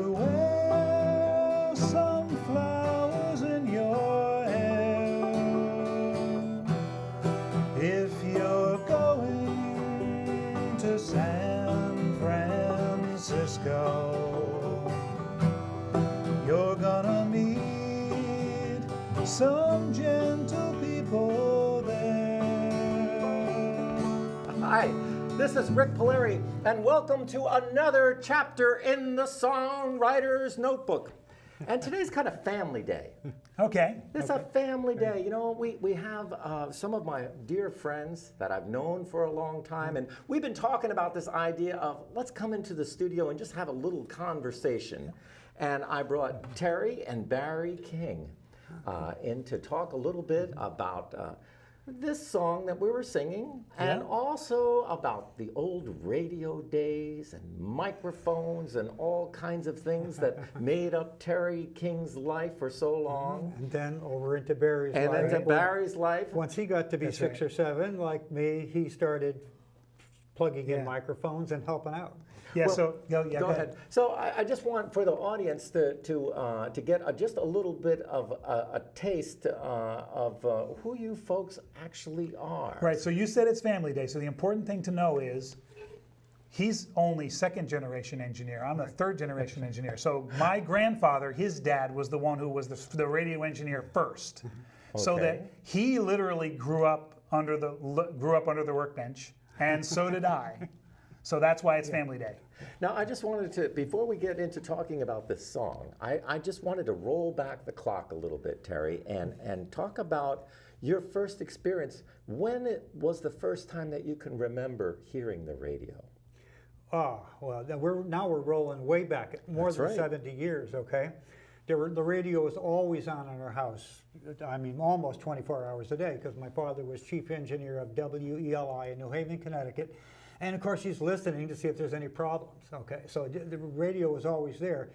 to wear some flowers in your hair. If you're going to San Francisco, you're gonna meet some gentle people there. Hi, this is Rik Palieri, and welcome to another chapter in the Songwriter's Notebook. And today's kind of family day. Okay. It's a family day. You know, we have some of my dear friends that I've known for a long time, and we've been talking about this idea of let's come into the studio and just have a little conversation. And I brought Terry and Barry King in to talk a little bit about this song that we were singing, and also about the old radio days and microphones and all kinds of things that made up Terry King's life for so long. And then over into Barry's life. And into Barry's life. Once he got to be six or seven, like me, he started plugging in microphones and helping out. Yeah, Well, so go ahead. So I just want for the audience to get just a little bit of a taste of who you folks actually are. Right, so you said it's family day, so the important thing to know is he's only second generation engineer. I'm a third generation engineer. So my grandfather, his dad, was the one who was the radio engineer first. So that he literally grew up under the workbench, and so did I. So that's why it's family day. Now, I just wanted to, before we get into talking about this song, I just wanted to roll back the clock a little bit, Terry, and talk about your first experience. When it was the first time that you can remember hearing the radio? Oh, well, now we're rolling way back, more than 70 years, okay? The radio was always on in our house. I mean, almost 24 hours a day, because my father was chief engineer of WELI in New Haven, Connecticut. And of course, he's listening to see if there's any problems, okay? So the radio was always there.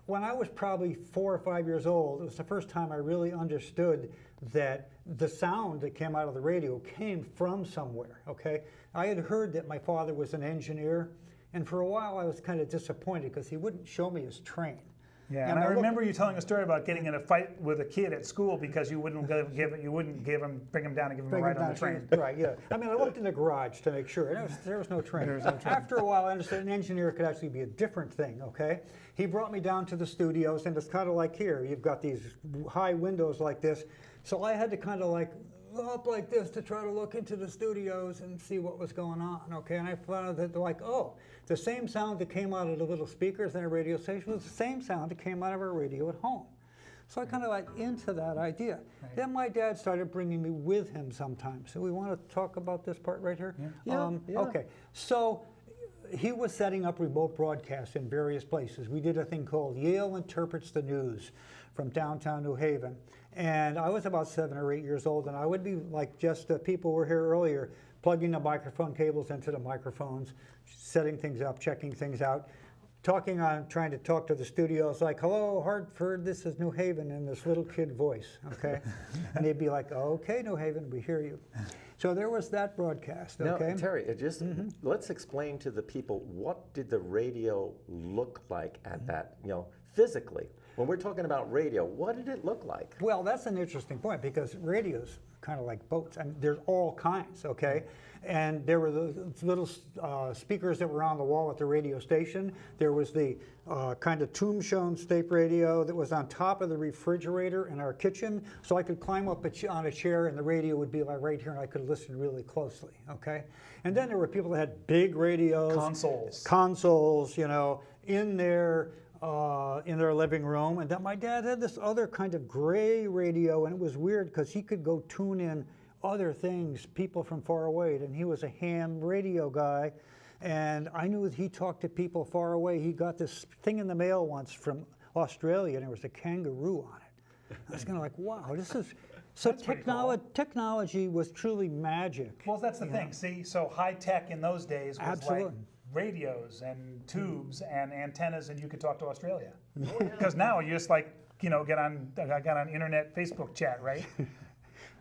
When I was probably 4 or 5 years old, it was the first time I really understood that the sound that came out of the radio came from somewhere, okay? I had heard that my father was an engineer, and for a while I was kind of disappointed because he wouldn't show me his train. Yeah, and I remember you telling a story about getting in a fight with a kid at school because you wouldn't bring him down and give him a ride on the train. Right, yeah. I mean, I looked in the garage to make sure. There was no train. After a while, I understood an engineer could actually be a different thing, okay? He brought me down to the studios, and it's kind of like here. You've got these high windows like this. So I had to kind of like up like this to try to look into the studios and see what was going on, okay? And I found out that like, oh, the same sound that came out of the little speakers in a radio station was the same sound that came out of our radio at home. So I kind of like into that idea. Right. Then my dad started bringing me with him sometimes. So we want to talk about this part right here? Yeah. Okay, so he was setting up remote broadcasts in various places. We did a thing called Yale Interprets the News from downtown New Haven. And I was about 7 or 8 years old, and I would be like just the people were here earlier, plugging the microphone cables into the microphones, setting things up, checking things out, trying to talk to the studios like, hello, Hartford, this is New Haven, in this little kid voice, okay? And they'd be like, okay, New Haven, we hear you. So there was that broadcast, okay? Now, Terry, let's explain to the people, what did the radio look like at that, physically? When we're talking about radio, what did it look like? Well, that's an interesting point, because radio's kind of like boats. I mean, there's all kinds, okay? And there were the little speakers that were on the wall at the radio station. There was the kind of tombstone tape radio that was on top of the refrigerator in our kitchen. So I could climb up on a chair and the radio would be like right here and I could listen really closely, okay? And then there were people that had big radios. Consoles, in their living room. And then my dad had this other kind of gray radio, and it was weird because he could go tune in other things, people from far away, and he was a ham radio guy, and I knew that he talked to people far away. He got this thing in the mail once from Australia, and there was a kangaroo on it. I was kind of like, wow, this is... So technology was truly magic. Well, that's the thing. See, so high tech in those days was like radios and tubes and antennas, and you could talk to Australia. Because now you just like, I got on internet Facebook chat, right?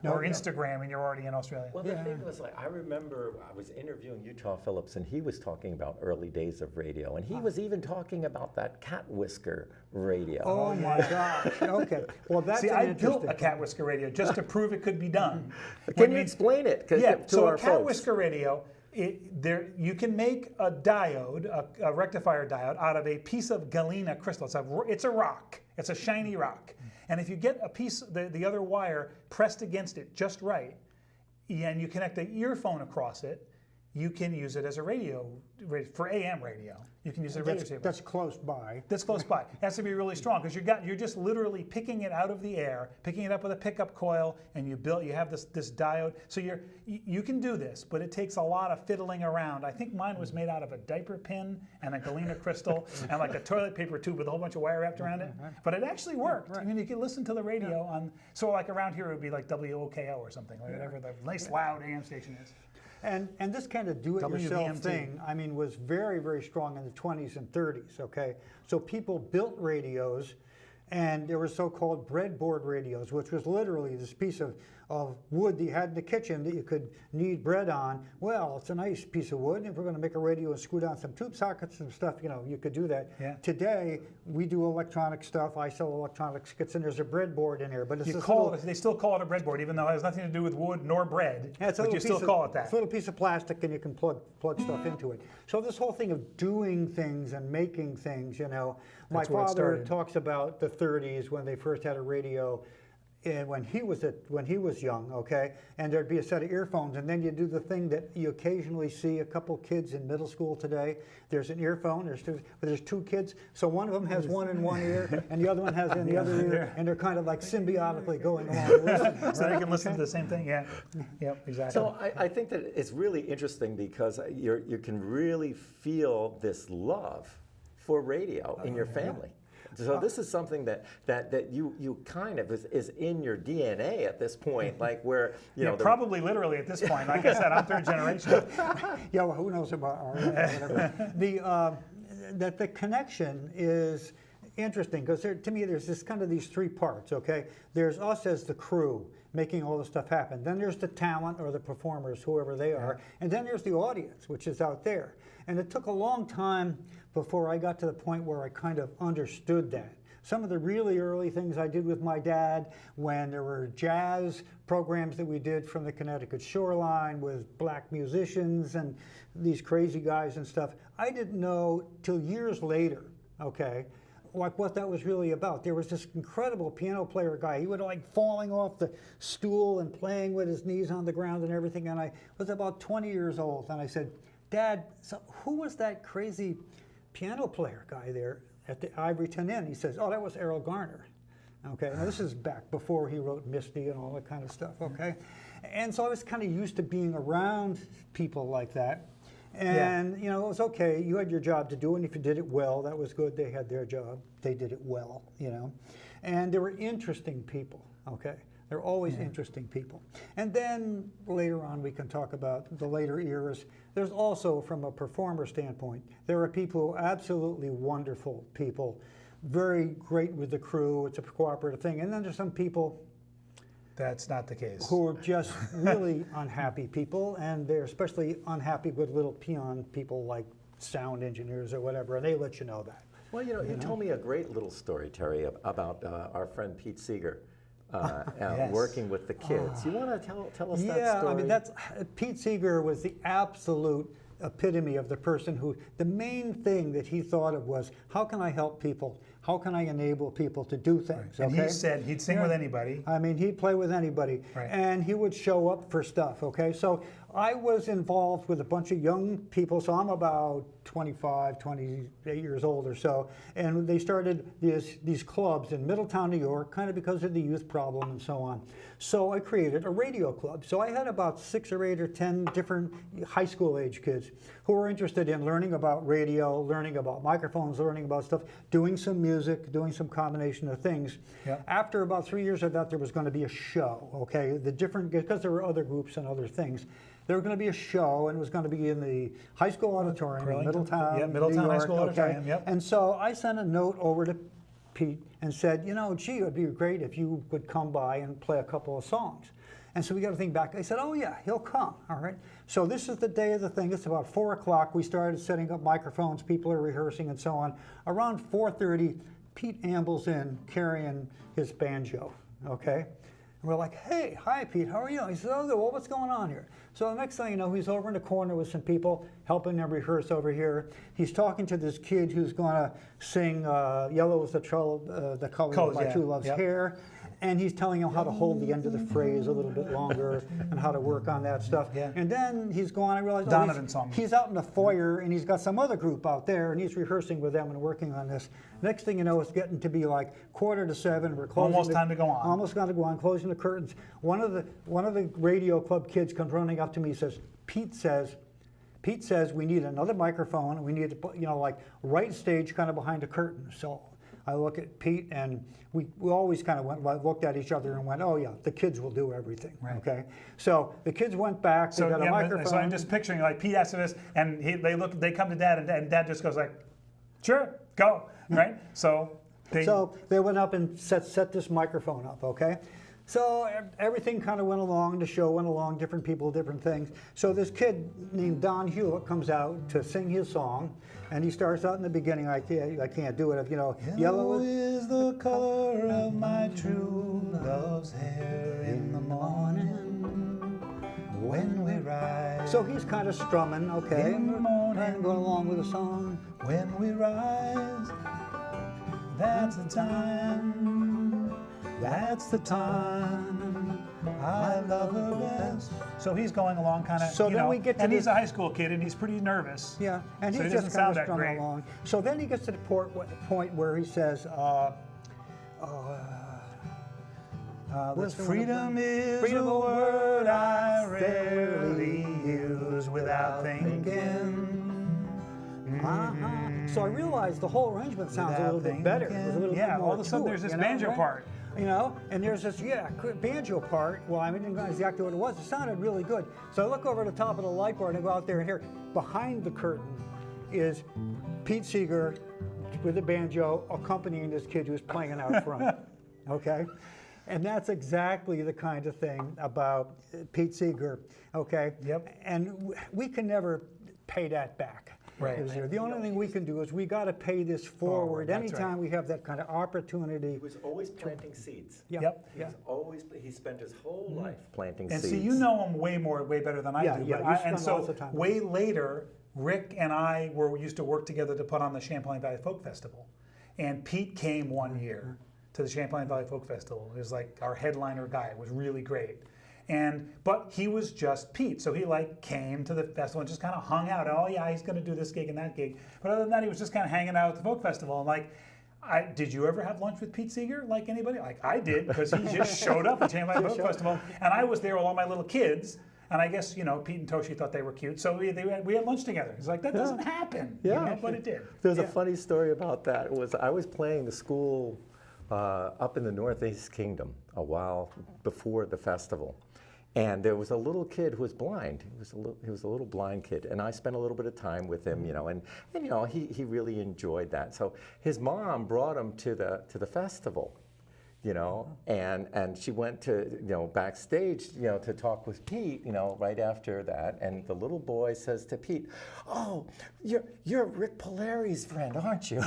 or Instagram and you're already in Australia. Well, the thing was, like, I remember I was interviewing Utah Phillips, and he was talking about early days of radio, and he was even talking about that cat whisker radio. Oh my gosh. Okay. Well, that's See, an I built interesting a cat whisker radio just to prove it could be done. Can you explain it Yeah, to so our a cat folks? whisker radio, you can make a diode, a rectifier diode, out of a piece of galena crystal. It's a rock. It's a shiny rock. And if you get a piece, the other wire pressed against it just right, and you connect an earphone across it, you can use it as a radio, for AM radio. You can use it as a radio receiver. That's close by. That's close by. It has to be really strong because you're just literally picking it out of the air, picking it up with a pickup coil, and you have this diode. So you can do this, but it takes a lot of fiddling around. I think mine was made out of a diaper pin and a galena crystal and like a toilet paper tube with a whole bunch of wire wrapped around it. But it actually worked. I mean, you can listen to the radio on. So like around here it would be like WOKO or something, like whatever the nice loud AM station is. And this kind of do-it-yourself WVMT. thing, I mean, was very, very strong in the 20s and 30s, okay? So people built radios, and there were so-called breadboard radios, which was literally this piece of wood that you had in the kitchen that you could knead bread on. Well, it's a nice piece of wood, and if we're going to make a radio and screw down some tube sockets and stuff, you could do that. Yeah. Today, we do electronic stuff. I sell electronic skits, and there's a breadboard in there. But it's They still call it a breadboard, even though it has nothing to do with wood nor bread. Yeah, but you still call it that. It's a little piece of plastic, and you can plug stuff into it. So this whole thing of doing things and making things, my That's where it father started. talks about the 30s when they first had a radio. And when he was young, okay, and there'd be a set of earphones, and then you do the thing that you occasionally see a couple kids in middle school today. There's an earphone. There's two kids, so one of them has one in one ear, and the other one has in the other ear, and they're kind of like symbiotically going along. So they can listen to the same thing. Yeah. Yep. Exactly. So I think that it's really interesting because you can really feel this love for radio in your family. So this is something that you kind of is in your DNA at this point, like where probably literally at this point. Like I said, I'm third generation. Yeah, well, who knows about our whatever. The connection is interesting because to me there's this kind of these three parts. Okay, there's us as the crew making all this stuff happen. Then there's the talent or the performers, whoever they are, and then there's the audience, which is out there. And it took a long time before I got to the point where I kind of understood that. Some of the really early things I did with my dad when there were jazz programs that we did from the Connecticut shoreline with black musicians and these crazy guys and stuff, I didn't know till years later, okay, like what that was really about. There was this incredible piano player guy. He would like falling off the stool and playing with his knees on the ground and everything. And I was about 20 years old and I said, Dad, so who was that crazy piano player guy there at the Ivoryton Inn? He says, oh, that was Errol Garner. Okay, now this is back before he wrote Misty and all that kind of stuff, okay? And so I was kind of used to being around people like that. And, it was okay. You had your job to do, and if you did it well, that was good. They had their job. They did it well, And there were interesting people, okay? They're always interesting people. And then later on, we can talk about the later eras. There's also, from a performer standpoint, there are people who are absolutely wonderful people, very great with the crew. It's a cooperative thing. And then there's some people That's not the case. who are just really unhappy people, and they're especially unhappy with little peon people like sound engineers or whatever, and they let you know that. Well, you told me a great little story, Terry, about our friend Pete Seeger. Working with the kids. You want to tell us that story? Yeah, I mean, Pete Seeger was the absolute epitome of the person who, the main thing that he thought of was, how can I help people? How can I enable people to do things? And okay? he said he'd sing with anybody. I mean, he'd play with anybody. Right. And he would show up for stuff, okay? So I was involved with a bunch of young people, so I'm about 25, 28 years old or so, and they started these clubs in Middletown, New York, kind of because of the youth problem and so on. So I created a radio club. So I had about 6 or 8 or 10 different high school age kids who were interested in learning about radio, learning about microphones, learning about stuff, doing some music, doing some combination of things. Yep. After about 3 years of that, there was going to be a show, okay? Because there were other groups and other things. There was going to be a show, and it was going to be in the high school auditorium in Middletown, Middletown New York, High School Auditorium, yep. And so I sent a note over to Pete and said, gee, it would be great if you would come by and play a couple of songs. And so we got to think back. They said, oh yeah, he'll come, all right? So this is the day of the thing. It's about 4 o'clock. We started setting up microphones. People are rehearsing and so on. Around 4:30, Pete ambles in carrying his banjo, okay? And we're like, hey, hi Pete, how are you? He says, oh, well, what's going on here? So the next thing you know, he's over in the corner with some people helping them rehearse over here. He's talking to this kid who's going to sing Yellow is the color of my true love's hair. And he's telling him how to hold the end of the phrase a little bit longer and how to work on that stuff. Yeah. And then he's going, I realize, Donovan song. He's out in the foyer and he's got some other group out there and he's rehearsing with them and working on this. Next thing you know, it's getting to be like 6:45. We're closing. Almost time to go on. Almost got to go on, closing the curtains. One of the radio club kids comes running up to me and says, Pete says we need another microphone and we need to put, like right stage kind of behind the curtain. So I look at Pete and we always kind of looked at each other and went, oh yeah, the kids will do everything, right. Okay? So the kids went back, they got a microphone. So I'm just picturing like Pete asks this and they come to Dad and Dad just goes like, sure, go, right? So they went up and set this microphone up, okay? So everything kind of went along, the show went along, different people, different things. So this kid named Don Hewitt comes out to sing his song, and he starts out in the beginning, I can't do it, Yellow is the color of my true love's hair in the morning when we rise. So he's kind of strumming, okay, in the morning, and going along with the song. When we rise, that's the time. That's the time I love her best. So he's going along kind of, so then we get to and he's a high school kid and he's pretty nervous. Yeah, and so he's he just kind of strumming along. So then he gets to the point where he says, freedom is a word I rarely use without thinking. So I realized the whole arrangement sounds a little bit better. It was a little bit more all of a sudden there's this banjo part. And there's this, banjo part. Well, I didn't know exactly what it was. It sounded really good. So I look over the top of the light board and I go out there and here, behind the curtain is Pete Seeger with a banjo accompanying this kid who's playing out front. Okay? And that's exactly the kind of thing about Pete Seeger. Okay? Yep. And we can never pay that back. Right. The only thing we can do is we got to pay this forward. Anytime we have that kind of opportunity. He was always planting seeds. Yep. He spent his whole life planting and seeds. And see, you know him way better than I do. And so way later, Rik and I used to work together to put on the Champlain Valley Folk Festival. And Pete came one year to the Champlain Valley Folk Festival. It was like our headliner guy. It was really great. But he was just Pete, so he came to the festival and just kind of hung out. Oh yeah, he's going to do this gig and that gig. But other than that, he was just kind of hanging out at the folk festival. And did you ever have lunch with Pete Seeger? Like anybody? Like I did, because he just showed up at Champlain Folk Festival, and I was there with all my little kids. And I guess Pete and Toshi thought they were cute, so we had lunch together. It's like that doesn't happen, but it did. There's a funny story about that. I was playing the school up in the Northeast Kingdom a while before the festival. And there was a little kid who was blind. He was a little blind kid, and I spent a little bit of time with him, and he really enjoyed that. So his mom brought him to the festival, and she went to backstage, to talk with Pete, right after that. And the little boy says to Pete, "Oh, you're Rik Palieri's friend, aren't you?" All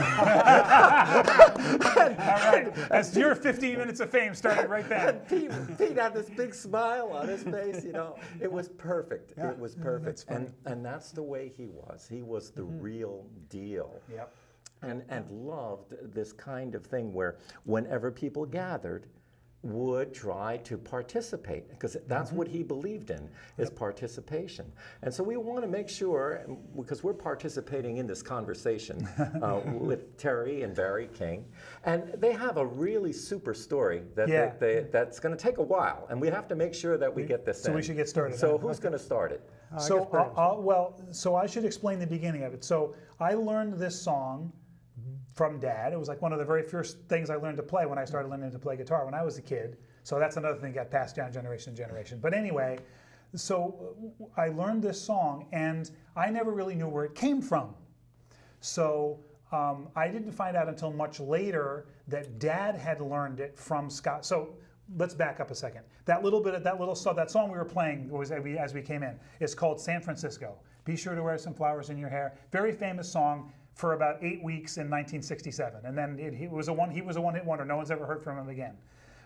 right, as your 15 minutes of fame started right then. And Pete had this big smile on his face, It was perfect. Yeah. It was perfect. And that's the way he was. He was the real deal. Yep. And loved this kind of thing where whenever people gathered, would try to participate, because that's what he believed in, is participation. And so we want to make sure, because we're participating in this conversation with Terry and Barry King, and they have a really super story that that's going to take a while, and we have to make sure that we get this in. So we should get started. So who's going to start it? So I should explain the beginning of it. So I learned this song from Dad. It was like one of the very first things I learned to play when I started learning to play guitar when I was a kid. So that's another thing that got passed down generation to generation. But anyway, so I learned this song and I never really knew where it came from. So I didn't find out until much later that Dad had learned it from Scott. So let's back up a second. That song we were playing was as we came in. It's called San Francisco. Be sure to wear some flowers in your hair. Very famous song for about 8 weeks in 1967, and then he was a one-hit wonder. No one's ever heard from him again.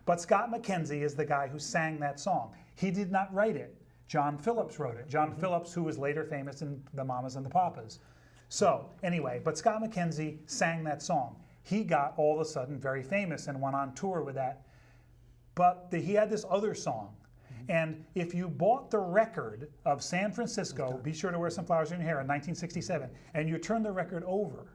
But Scott Mckenzie is the guy who sang that song. He did not write it. John Phillips wrote it. John Phillips, who was later famous in The Mamas and the Papas. So anyway, but Scott Mckenzie sang that song. He got all of a sudden very famous and went on tour with that. But he had this other song. And if you bought the record of San Francisco, Be Sure to Wear Some Flowers in Your Hair in 1967, and you turned the record over,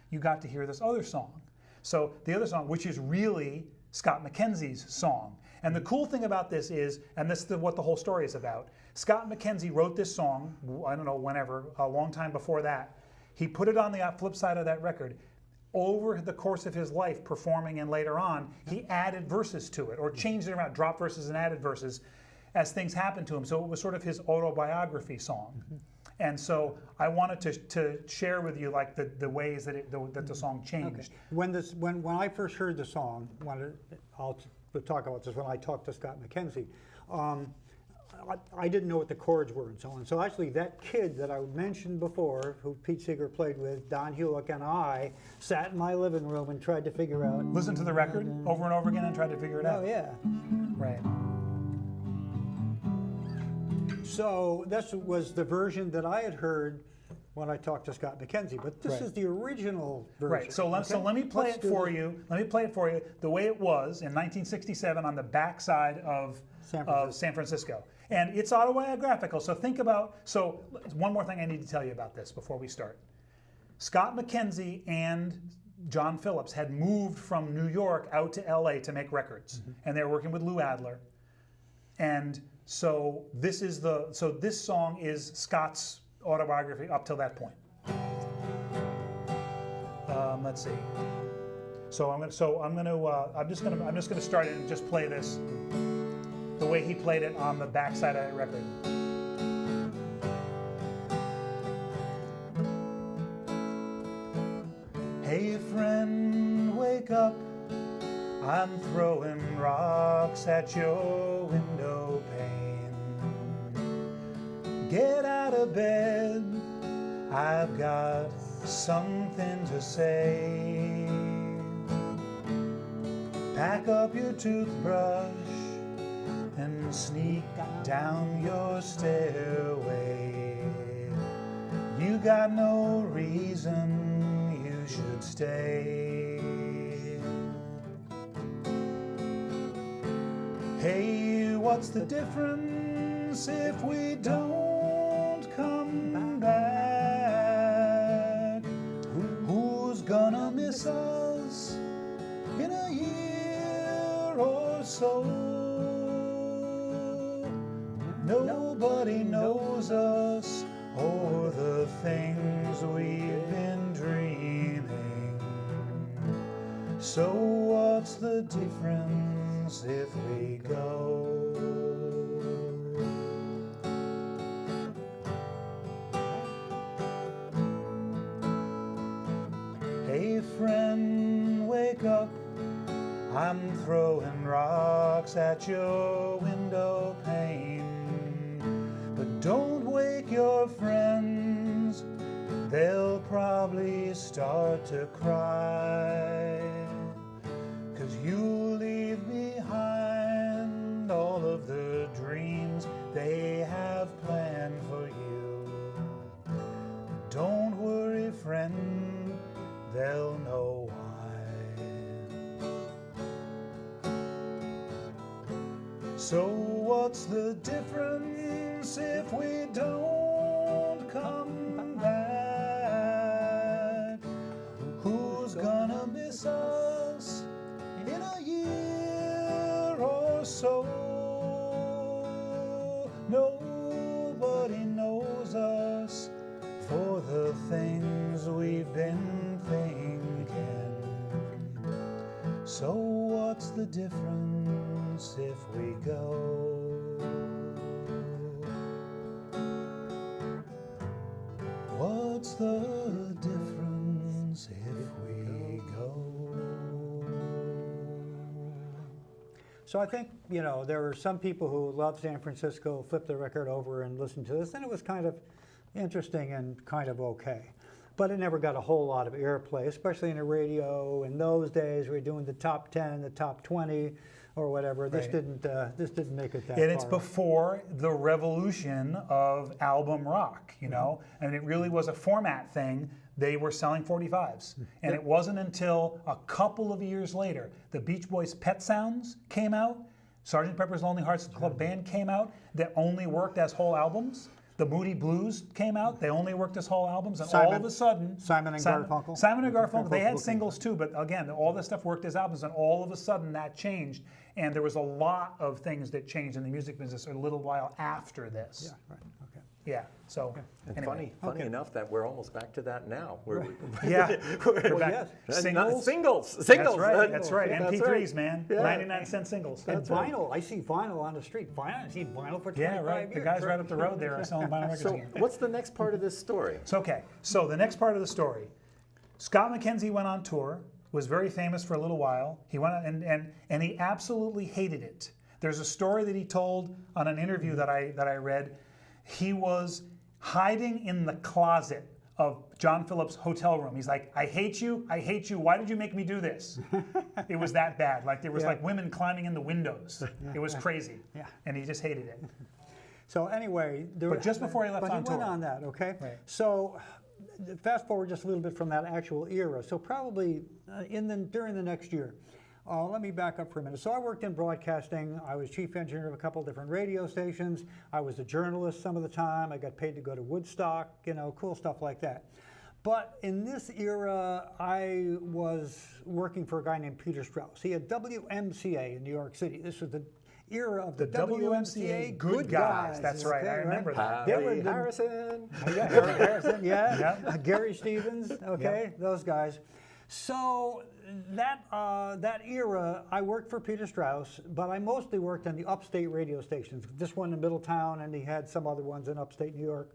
you got to hear this other song. So the other song, which is really Scott Mckenzie's song. And the cool thing about this is, and this is what the whole story is about, Scott Mckenzie wrote this song, I don't know, whenever, a long time before that. He put it on the flip side of that record. Over the course of his life, performing and later on, he added verses to it, or changed it around, dropped verses and added verses as things happened to him. So it was sort of his autobiography song. And so I wanted to share with you like the ways that the song changed. Okay. When I first heard the song, I'll talk about this when I talked to Scott Mckenzie, I didn't know what the chords were and so on. So actually that kid that I mentioned before, who Pete Seeger played with, Don Hewick, and I sat in my living room and tried to figure out. Listen to the record over and over again and tried to figure it out. Oh yeah. Right. So this was the version that I had heard when I talked to Scott Mckenzie, but this is the original version. Right. So let me play it for you. Let me play it for you the way it was in 1967 on the backside of San Francisco. And it's autobiographical. So think about. So one more thing I need to tell you about this before we start. Scott Mckenzie and John Phillips had moved from New York out to LA to make records, and they were working with Lou Adler. And so this song is Scott's autobiography up till that point. Let's see. I'm just gonna start it and just play this the way he played it on the backside of that record. Hey friend, wake up. I'm throwing rocks at your window pane. Get out of bed, I've got something to say. Pack up your toothbrush and sneak down your stairway. You got no reason you should stay. Hey, what's the difference if we don't come back? Who's gonna miss us in a year or so? Nobody knows us or the things we've been dreaming. So what's the difference if we go? Hey friend, wake up. I'm throwing rocks at your window pane. But don't wake your friends, they'll probably start to cry. 'Cause you leave behind all of the dreams they have planned for you. Don't worry, friend, they'll know why. So what's the difference if we don't come back? Who's gonna miss us in a year or so? Nobody knows us for the things we've been thinking. So what's the difference if we go? What's the difference if we go? So I think, you know, there were some people who loved San Francisco, flipped the record over and listened to this, and it was kind of interesting and kind of okay. But it never got a whole lot of airplay, especially in the radio. In those days, we were doing the top 10, the top 20, or whatever. This didn't make it that far. And it's before the revolution of album rock, you know? And it really was a format thing. They were selling 45s. And it wasn't until a couple of years later, the Beach Boys' Pet Sounds came out, Sgt. Pepper's Lonely Hearts Club Band came out, that only worked as whole albums. The Moody Blues came out, they only worked as whole albums, and all of a sudden... Simon and Garfunkel? Simon and Garfunkel, they had singles too, but again, all this stuff worked as albums, and all of a sudden that changed. And there was a lot of things that changed in the music business a little while after this. Yeah, right, okay. Yeah, so... And anyway. funny enough that we're almost back to that now. Yeah, we're Well, back. yes. Singles. That's right. That's MP3s, right. man. Yeah. 99-cent singles. And vinyl, I see vinyl on the street. Vinyl, I see vinyl for 25 Yeah, right. years. The guys right up the road there are selling vinyl records So again. what's the next part of this story? So, okay, so the next part of the story, Scott Mckenzie went on tour, was very famous for a little while. He went and he absolutely hated it. There's a story that he told on an interview that I read. He was hiding in the closet of John Phillips' hotel room. He's like, I hate you, why did you make me do this? It was that bad. Like there was like women climbing in the windows. It was crazy. Yeah. And he just hated it. So anyway, But just before he left but on he went tour. on that, okay? Right. So fast forward just a little bit from that actual era. So probably during the next year. Let me back up for a minute. So I worked in broadcasting. I was chief engineer of a couple of different radio stations. I was a journalist some of the time. I got paid to go to Woodstock, you know, cool stuff like that. But in this era, I was working for a guy named Peter Strauss. He had WMCA in New York City. This was the era of the WMCA Good Guys. That's right. I remember that. They were Harry the- Harrison. Yeah, Harry Harrison, yeah. Yeah. Gary Stevens, okay, those guys. So that era, I worked for Peter Strauss, but I mostly worked on the upstate radio stations. This one in Middletown, and he had some other ones in upstate New York.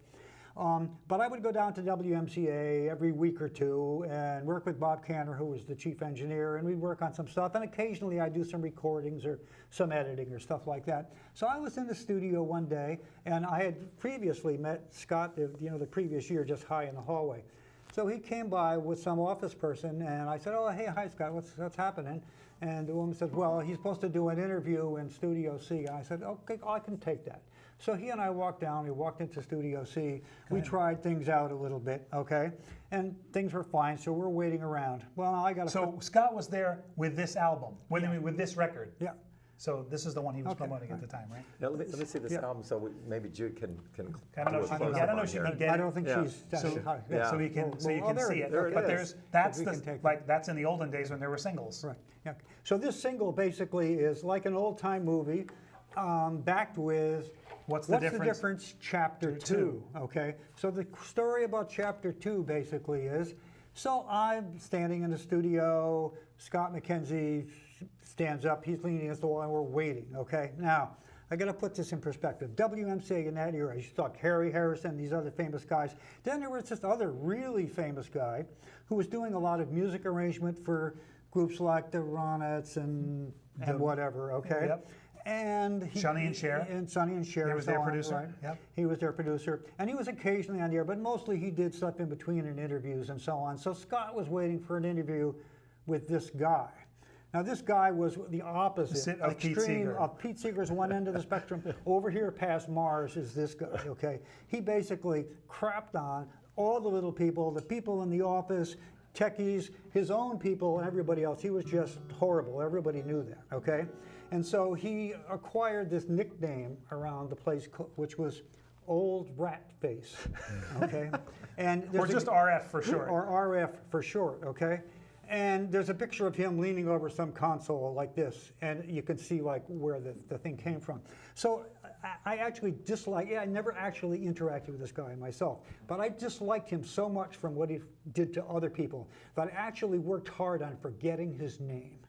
But I would go down to WMCA every week or two and work with Bob Canner, who was the chief engineer, and we'd work on some stuff. And occasionally I'd do some recordings or some editing or stuff like that. So I was in the studio one day, and I had previously met Scott, the previous year, just high in the hallway. So he came by with some office person, and I said, "Oh, hey, hi, Scott, what's happening?" And the woman said, "Well, he's supposed to do an interview in Studio C." I said, "Okay, I can take that." So he and I walked down. We walked into Studio C. We tried things out a little bit, okay, and things were fine. So we're waiting around. Well, now I got to. So Scott was there with this album, with this record. Yeah. So this is the one he was promoting at the time, right? Now, let me see this album so maybe Jude can I don't know do if a she can, close-up I don't know on if she here. can get I it. don't think Yeah. she's. So, Yeah. so you can Well, see it. there it But is. that's We can take it. like that's in the olden days when there were singles. Right. Yeah. So this single basically is like an old-time movie, backed with. What's the difference? Chapter 2. Okay. So the story about Chapter 2 basically is, so I'm standing in the studio. Scott Mckenzie stands up. He's leaning against the wall, and we're waiting. Okay. Now I got to put this in perspective. WMCA in that era, you talk Harry Harrison, these other famous guys. Then there was this other really famous guy who was doing a lot of music arrangement for groups like the Ronettes and whatever. Okay. Yep. And Sonny and Cher. And Sonny and Cher. He was so their on, producer. Right? Yep. He was their producer. And he was occasionally on the air, but mostly he did stuff in between in interviews and so on. So Scott was waiting for an interview with this guy. Now this guy was the opposite Of Pete extreme Seeger. of Pete Seeger's one end of the spectrum. Over here past Mars is this guy, okay? He basically crapped on all the little people, the people in the office, techies, his own people, and everybody else. He was just horrible. Everybody knew that, okay? And so he acquired this nickname around the place, which was Old Rat Face, okay? And Or just RF for short. Or RF for short, okay? And there's a picture of him leaning over some console like this, and you can see like where the thing came from. So I actually I never actually interacted with this guy myself, but I disliked him so much from what he did to other people that I actually worked hard on forgetting his name.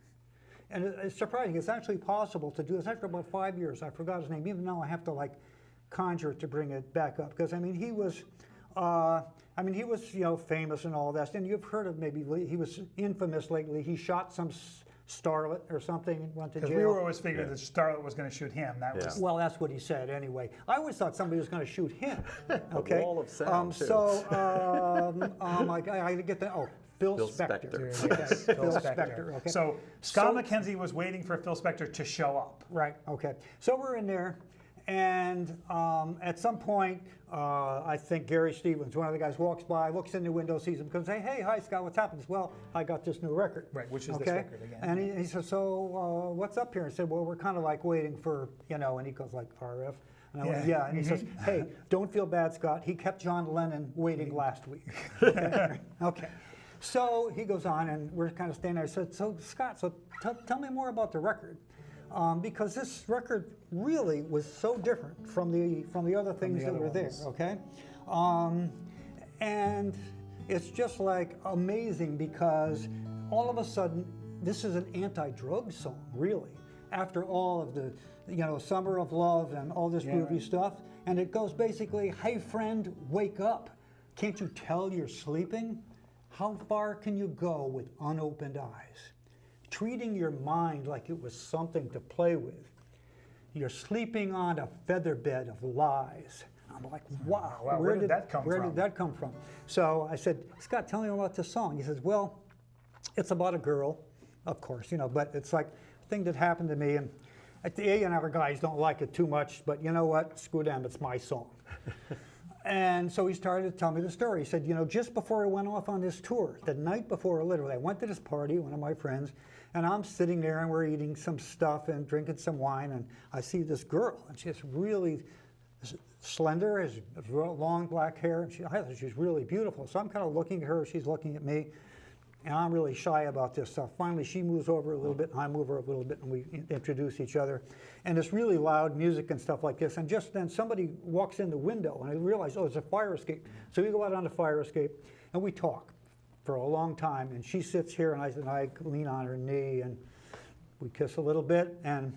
And it's surprising, it's actually possible to do this. After about 5 years, I forgot his name. Even now I have to like conjure it to bring it back up, because I mean, he was famous and all that. And you've heard of he was infamous lately. He shot some starlet or something and went to Because jail. we were always figuring that Starlet was going to shoot him. That was Well, that's what he said anyway. I always thought somebody was going to shoot him. Okay. wall of sound, too. I get the Phil Spector. Spector. Okay. Phil Spector. Okay. So Scott McKenzie was waiting for Phil Spector to show up. Right. Okay. So we're in there, and at some point, I think Gary Stevens, one of the guys, walks by, looks in the window, sees him, comes, hey, hi, Scott, what's happened? He says, well, I got this new record. Right, which is this record again. And he says, so what's up here? I said, well, we're kind of like waiting for, and he goes like, RF. And I went, yeah. And he says, hey, don't feel bad, Scott. He kept John Lennon waiting last week. Okay. Okay. So he goes on, and we're kind of standing there. I said, so Scott, tell me more about the record. Because this record really was so different from the other things that were there, okay? And it's just like amazing because all of a sudden, this is an anti-drug song, really. After all of the, Summer of Love and all this groovy stuff. And it goes basically, hey friend, wake up. Can't you tell you're sleeping? How far can you go with unopened eyes? Treating your mind like it was something to play with. You're sleeping on a feather bed of lies. I'm like, wow, where did that come Where from? did that come from? So I said, Scott, tell me about this song. He says, well, it's about a girl, of course, but it's like a thing that happened to me. And at the A&R guys don't like it too much, but you know what? Screw them, it's my song. And so he started to tell me the story. He said, just before I went off on this tour, the night before, literally, I went to this party, one of my friends, and I'm sitting there and we're eating some stuff and drinking some wine, and I see this girl, and she's really slender, has long black hair, and I thought she's really beautiful. So I'm kind of looking at her, she's looking at me, and I'm really shy about this stuff. Finally, she moves over a little bit, and I move over a little bit, and we introduce each other. And it's really loud music and stuff like this. And just then somebody walks in the window, and I realize, oh, it's a fire escape. So we go out on the fire escape, and we talk for a long time. And she sits here, and I lean on her knee, and we kiss a little bit. And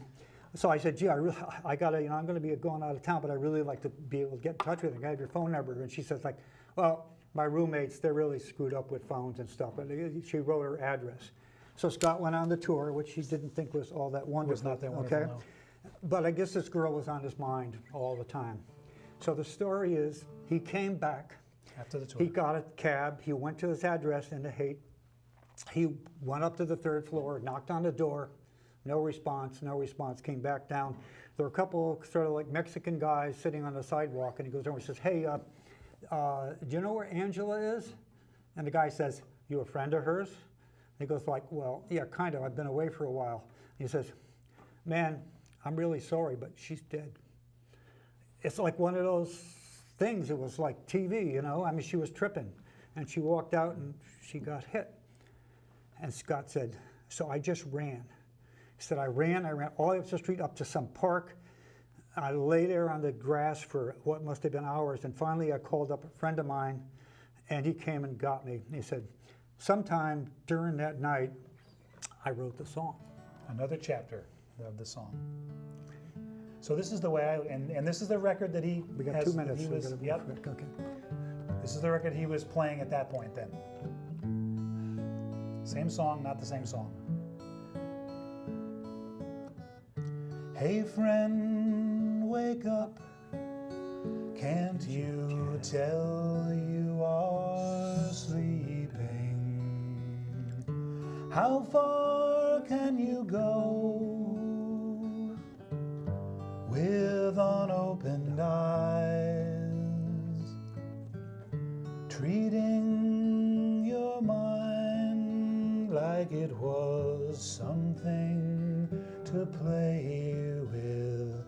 so I said, gee, I gotta, I'm gonna be going out of town, but I really like to be able to get in touch with her. I have your phone number. And she says, like, well, my roommates, they're really screwed up with phones and stuff. But she wrote her address. So Scott went on the tour, which he didn't think was all that wonderful. Was not that wonderful, okay? no. But I guess this girl was on his mind all the time. So the story is, he came back. After the tour. He got a cab. He went to his address in the Haight. He went up to the 3rd floor, knocked on the door. No response, no response. Came back down. There were a couple sort of like Mexican guys sitting on the sidewalk, and he goes over and says, hey, do you know where Angela is? And the guy says, you a friend of hers? And he goes like, well, yeah, kind of. I've been away for a while. And he says, man, I'm really sorry, but she's dead. It's like one of those things. It was like TV, I mean, she was tripping. And she walked out and she got hit. And Scott said, so I just ran. He said, I ran all the way up the street up to some park. I lay there on the grass for what must have been hours. And finally, I called up a friend of mine, and he came and got me. He said, sometime during that night, I wrote the song. Another chapter of the song. So this is the way and this is the record that he We got has, 2 minutes. He so we was, gotta move yep. quick. Okay. This is the record he was playing at that point then. Same song, not the same song. Hey friend, wake up. Can't you tell you are sleeping? How far can you go with unopened eyes? Treating your mind like it was something to play with.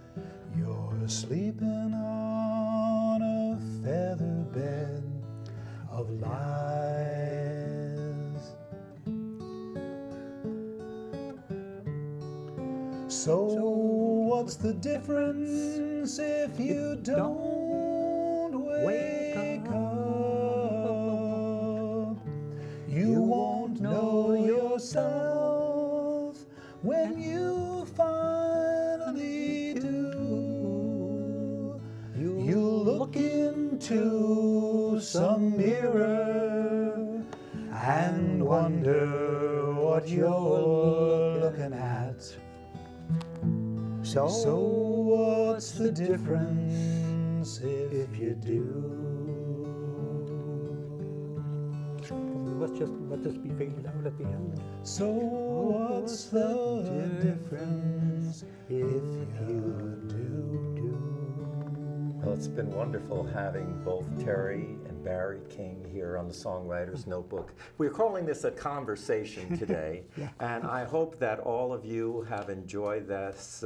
You're sleeping on a feather bed of lies. So what's the difference if you don't wake up? You won't know yourself when you finally do. You'll look into some mirror and wonder what what you're looking at. So what's the difference if you do? Let this be faded out at the end. So what's the difference if you do? Well, it's been wonderful having both Terry and Barry King here on the Songwriter's Notebook. We're calling this a conversation today, and I hope that all of you have enjoyed this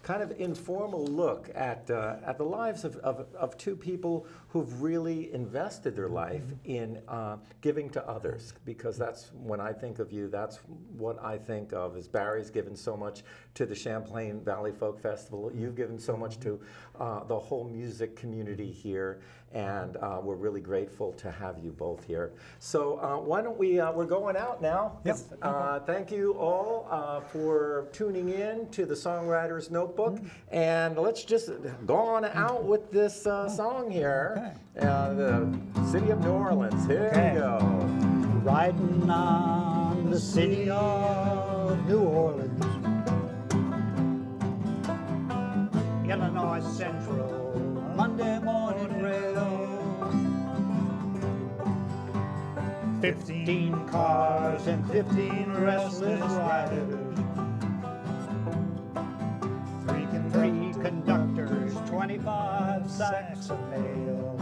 kind of informal look at the lives of two people who've really invested their life in giving to others, because that's, when I think of you, that's what I think of, is Barry's given so much to the Champlain Valley Folk Festival. You've given so much to the whole music community here, and we're really grateful to have you both here. So why don't we're going out now. Yep. Thank you all for tuning in to the Songwriter's Notebook, and let's just go on out with this song here, the City of New Orleans. Here we go. Riding on the city of New Orleans, Illinois Central, Monday morning rail. 15 cars and 15 restless riders, 3 conductors, 25 sacks of mail.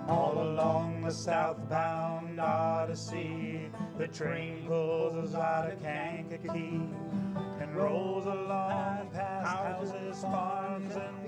All along the southbound Odyssey, the train pulls out of Kankakee and rolls along past houses, farms, and